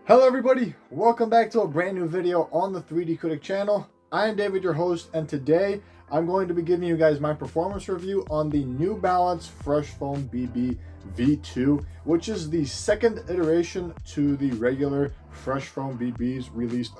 Hello everybody, welcome back to a brand new video on the 3D Critic channel. I am David, your host, and today I'm going to be giving you guys my performance review on the New Balance Fresh Foam BB V2, which is the second iteration to the regular Fresh Foam BBs released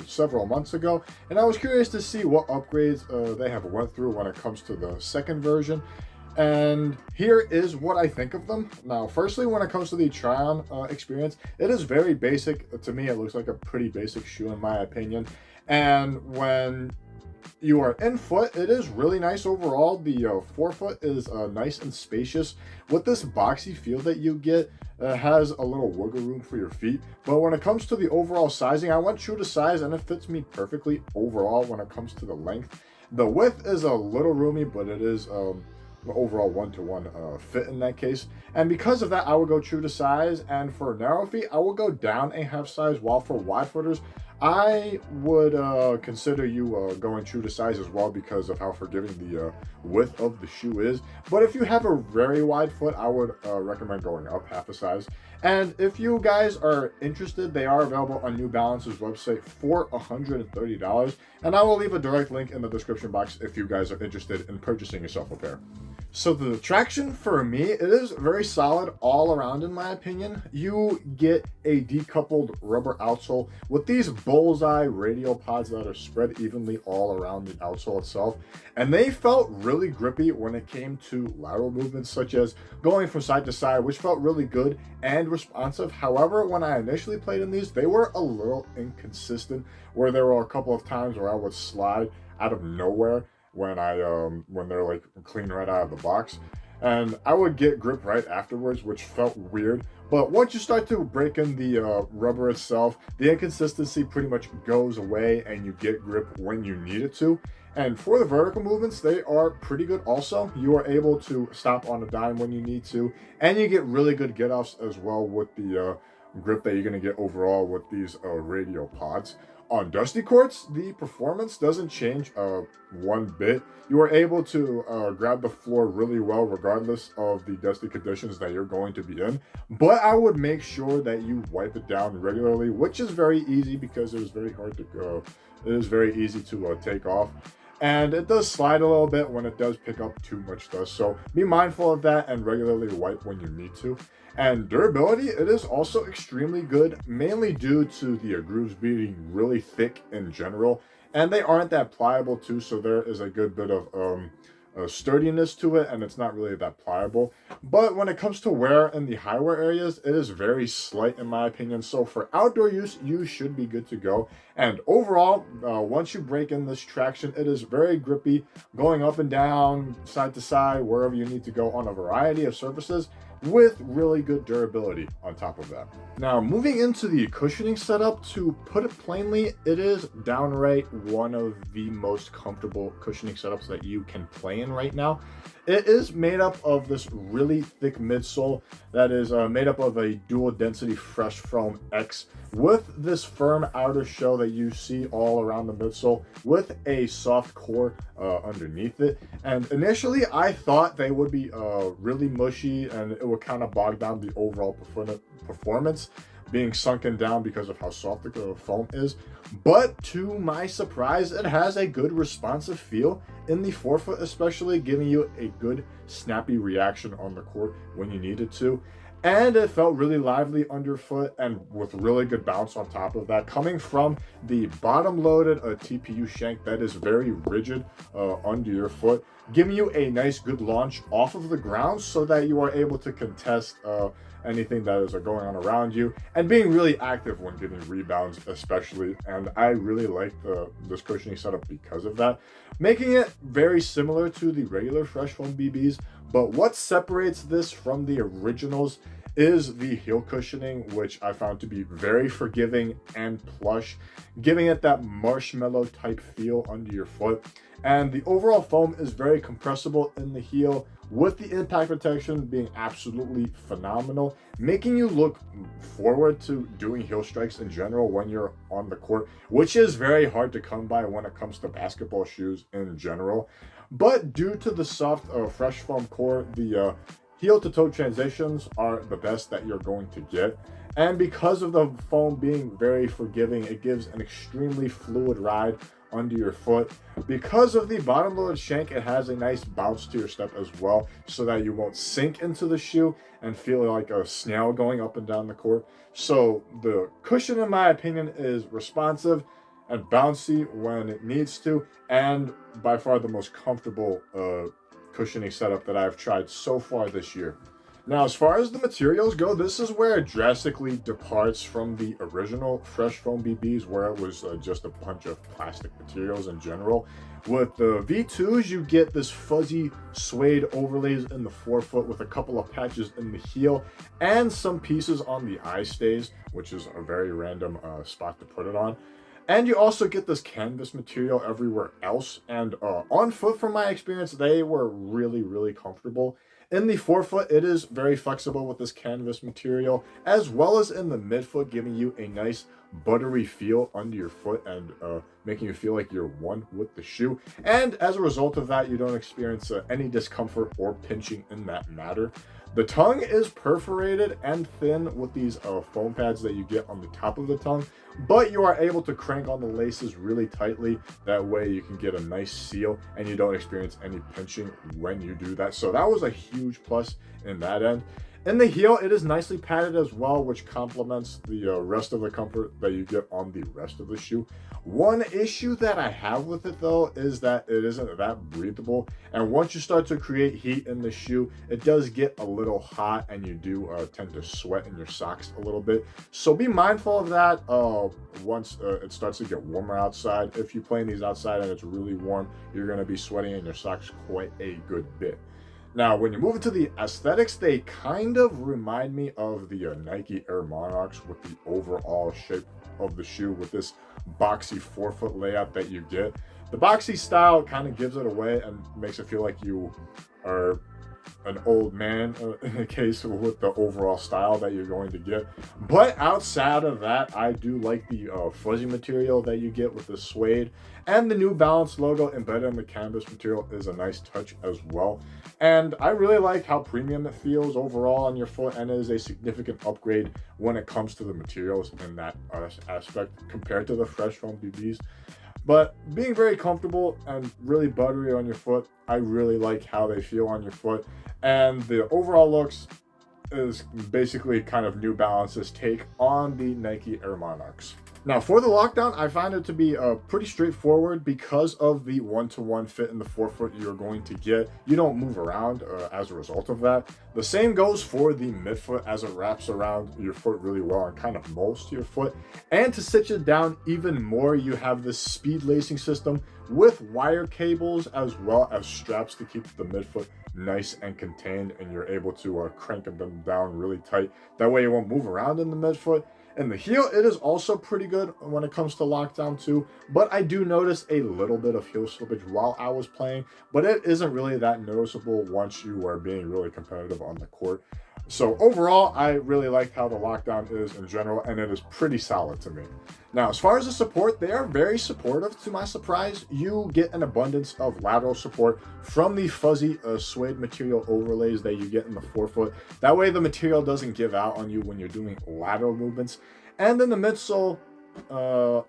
several months ago, and I was curious to see what upgrades they have went through when it comes to the second version. And here is what I think of them. Now, firstly, when it comes to the Tryon experience, it is very basic. To me, it looks like a pretty basic shoe in my opinion. And when you are in foot, it is really nice overall. The forefoot is nice and spacious. With this boxy feel that you get, it has a little wiggle room for your feet. But when it comes to the overall sizing, I went true to size and it fits me perfectly overall when it comes to the length. The width is a little roomy, but it is overall one-to-one fit in that case, and because of that I would go true to size. And for narrow feet I will go down a half size, while for wide footers I would consider you going true to size as well, because of how forgiving the width of the shoe is. But if you have a very wide foot, I would recommend going up half a size. And if you guys are interested, they are available on New Balance's website for $130, and I will leave a direct link in the description box if you guys are interested in purchasing yourself a pair. So the traction for me, it is very solid all around in my opinion. You get a decoupled rubber outsole with these bullseye radial pods that are spread evenly all around the outsole itself, and they felt really grippy when it came to lateral movements, such as going from side to side, which felt really good and responsive. However, when I initially played in these, they were a little inconsistent, where there were a couple of times where I would slide out of nowhere when they're like clean right out of the box, and I would get grip right afterwards, which felt weird. But once you start to break in the rubber itself, the inconsistency pretty much goes away and you get grip when you need it to. And for the vertical movements, they are pretty good also. You are able to stop on a dime when you need to, and you get really good get-offs as well with the grip that you're going to get overall with these radial pods. On dusty courts, the performance doesn't change one bit. You are able to grab the floor really well regardless of the dusty conditions that you're going to be in. But I would make sure that you wipe it down regularly, which is very easy because it is very hard to go. It is very easy to take off. And it does slide a little bit when it does pick up too much dust. So be mindful of that and regularly wipe when you need to. And durability, it is also extremely good, mainly due to the grooves being really thick in general. And they aren't that pliable too, so there is a good bit of sturdiness to it, and it's not really that pliable. But when it comes to wear in the high wear areas, it is very slight in my opinion. So for outdoor use, you should be good to go. And overall, once you break in this traction, it is very grippy, going up and down, side to side, wherever you need to go on a variety of surfaces, with really good durability on top of that. Now, moving into the cushioning setup, to put it plainly, it is downright one of the most comfortable cushioning setups that you can play in right now. It is made up of this really thick midsole that is made up of a dual density Fresh Foam X with this firm outer shell that you see all around the midsole, with a soft core underneath it. And initially I thought they would be really mushy and it would kind of bog down the overall performance, being sunken down because of how soft the foam is. But to my surprise, it has a good responsive feel in the forefoot, especially giving you a good snappy reaction on the court when you need it to. And it felt really lively underfoot, and with really good bounce on top of that, coming from the bottom loaded TPU shank that is very rigid under your foot, giving you a nice good launch off of the ground so that you are able to contest anything that is going on around you, and being really active when getting rebounds especially. And I really like this cushioning setup because of that, making it very similar to the regular Fresh Foam BBs. But what separates this from the originals is the heel cushioning, which I found to be very forgiving and plush, giving it that marshmallow type feel under your foot. And the overall foam is very compressible in the heel, with the impact protection being absolutely phenomenal, making you look forward to doing heel strikes in general when you're on the court, which is very hard to come by when it comes to basketball shoes in general. But due to the soft Fresh Foam core, the heel to toe transitions are the best that you're going to get. And because of the foam being very forgiving, it gives an extremely fluid ride under your foot. Because of the bottom loaded shank, it has a nice bounce to your step as well, so that you won't sink into the shoe and feel like a snail going up and down the court. So the cushion, in my opinion, is responsive and bouncy when it needs to, and by far the most comfortable cushioning setup that I've tried so far this year. Now, as far as the materials go, this is where it drastically departs from the original Fresh Foam BBs, where it was just a bunch of plastic materials in general. With the V2s, you get this fuzzy suede overlays in the forefoot with a couple of patches in the heel and some pieces on the eye stays, which is a very random spot to put it on. And you also get this canvas material everywhere else. And on foot, from my experience, they were really, really comfortable. In the forefoot, it is very flexible with this canvas material, as well as in the midfoot, giving you a nice buttery feel under your foot and making you feel like you're one with the shoe. And as a result of that, you don't experience any discomfort or pinching in that matter. The tongue is perforated and thin with these foam pads that you get on the top of the tongue, but you are able to crank on the laces really tightly. That way you can get a nice seal and you don't experience any pinching when you do that. So that was a huge plus in that end. In the heel, it is nicely padded as well, which complements the rest of the comfort that you get on the rest of the shoe. One issue that I have with it, though, is that it isn't that breathable. And once you start to create heat in the shoe, it does get a little hot and you do tend to sweat in your socks a little bit. So be mindful of that once it starts to get warmer outside. If you're playing these outside and it's really warm, you're going to be sweating in your socks quite a good bit. Now, when you move into the aesthetics, they kind of remind me of the Nike Air Monarchs with the overall shape of the shoe with this boxy forefoot layout that you get. The boxy style kind of gives it away and makes it feel like you are an old man in the case with the overall style that you're going to get. But outside of that, I do like the fuzzy material that you get with the suede, and the New Balance logo embedded in the canvas material is a nice touch as well. And I really like how premium it feels overall on your foot, and it is a significant upgrade when it comes to the materials in that aspect compared to the Fresh Foam BBs. But being very comfortable and really buttery on your foot, I really like how they feel on your foot. And the overall looks is basically kind of New Balance's take on the Nike Air Monarchs. Now, for the lockdown, I find it to be pretty straightforward because of the one-to-one fit in the forefoot you're going to get. You don't move around as a result of that. The same goes for the midfoot, as it wraps around your foot really well and kind of molds to your foot. And to stitch it down even more, you have this speed lacing system with wire cables as well as straps to keep the midfoot nice and contained, and you're able to crank them down really tight. That way you won't move around in the midfoot. And the heel, it is also pretty good when it comes to lockdown too, but I do notice a little bit of heel slippage while I was playing, but it isn't really that noticeable once you are being really competitive on the court. So overall, I really like how the lockdown is in general, and it is pretty solid to me. Now, as far as the support, they are very supportive to my surprise. You get an abundance of lateral support from the fuzzy suede material overlays that you get in the forefoot. That way the material doesn't give out on you when you're doing lateral movements. And then the midsole,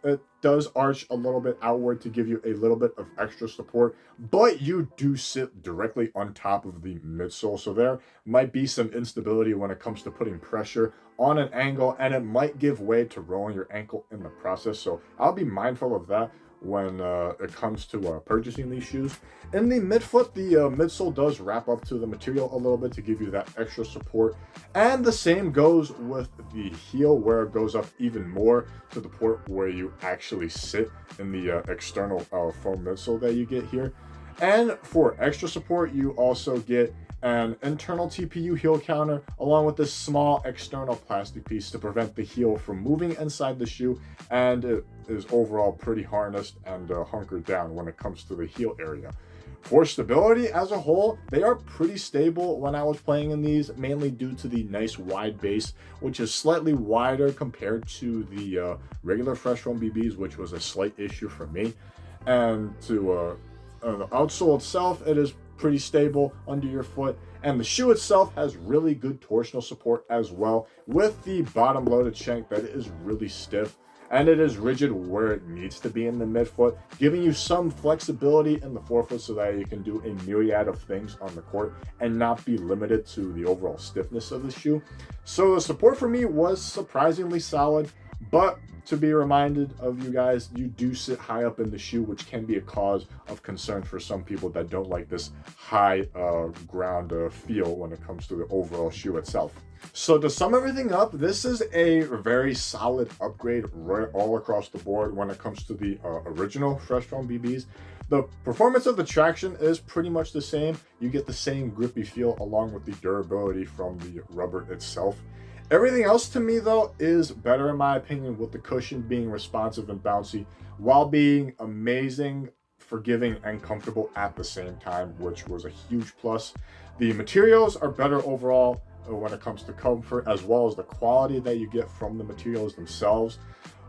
it does arch a little bit outward to give you a little bit of extra support, but you do sit directly on top of the midsole, so there might be some instability when it comes to putting pressure on an angle, and it might give way to rolling your ankle in the process. So I'll be mindful of that when it comes to purchasing these shoes. In the midfoot, the midsole does wrap up to the material a little bit to give you that extra support, and the same goes with the heel, where it goes up even more to the point where you actually sit in the external foam midsole that you get here. And for extra support, you also get an internal TPU heel counter along with this small external plastic piece to prevent the heel from moving inside the shoe, and it is overall pretty harnessed and hunkered down when it comes to the heel area. For stability as a whole, they are pretty stable when I was playing in these, mainly due to the nice wide base, which is slightly wider compared to the regular Fresh Foam BBs, which was a slight issue for me. And to the outsole itself, it is pretty stable under your foot. And the shoe itself has really good torsional support as well, with the bottom loaded shank that is really stiff. And it is rigid where it needs to be in the midfoot, giving you some flexibility in the forefoot so that you can do a myriad of things on the court and not be limited to the overall stiffness of the shoe. So the support for me was surprisingly solid, but to be reminded of you guys, you do sit high up in the shoe, which can be a cause of concern for some people that don't like this high ground feel when it comes to the overall shoe itself. So to sum everything up, this is a very solid upgrade right all across the board when it comes to the original Fresh Foam BBs. The performance of the traction is pretty much the same. You get the same grippy feel along with the durability from the rubber itself. Everything else to me though is better in my opinion, with the cushion being responsive and bouncy while being amazing, forgiving, and comfortable at the same time, which was a huge plus. The materials are better overall when it comes to comfort, as well as the quality that you get from the materials themselves,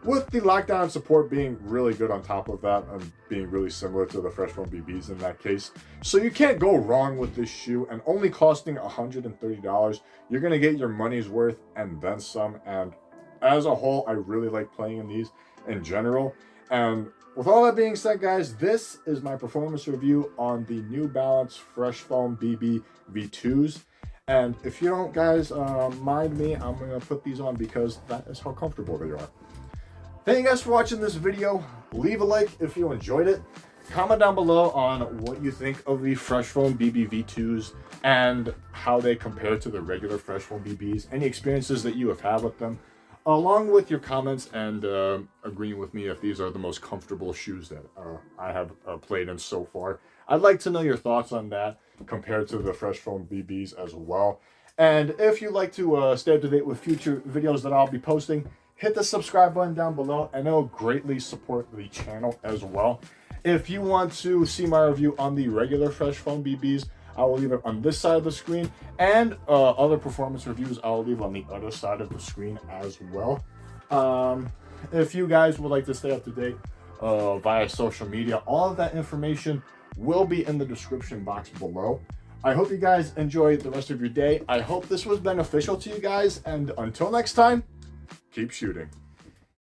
with the lockdown support being really good on top of that and being really similar to the Fresh Foam BBs in that case. So you can't go wrong with this shoe, and only costing $130, you're going to get your money's worth and then some. And as a whole, I really like playing in these in general. And with all that being said, guys, this is my performance review on the New Balance Fresh Foam BB V2s. And if you don't guys mind me, I'm going to put these on because that is how comfortable they are. Thank you guys for watching this video. Leave a like if you enjoyed it. Comment down below on what you think of the Fresh Foam BB V2s and how they compare to the regular Fresh Foam BBs. Any experiences that you have had with them, along with your comments and agreeing with me if these are the most comfortable shoes that I have played in so far. I'd like to know your thoughts on that compared to the Fresh Foam BBs as well. And if you'd like to stay up to date with future videos that I'll be posting, hit the subscribe button down below, and it'll greatly support the channel as well. If you want to see my review on the regular Fresh Foam BBs, I will leave it on this side of the screen, and other performance reviews I'll leave on the other side of the screen as well. If you guys would like to stay up to date via social media, all of that information will be in the description box below. I hope you guys enjoy the rest of your day. I hope this was beneficial to you guys, and until next time, keep shooting.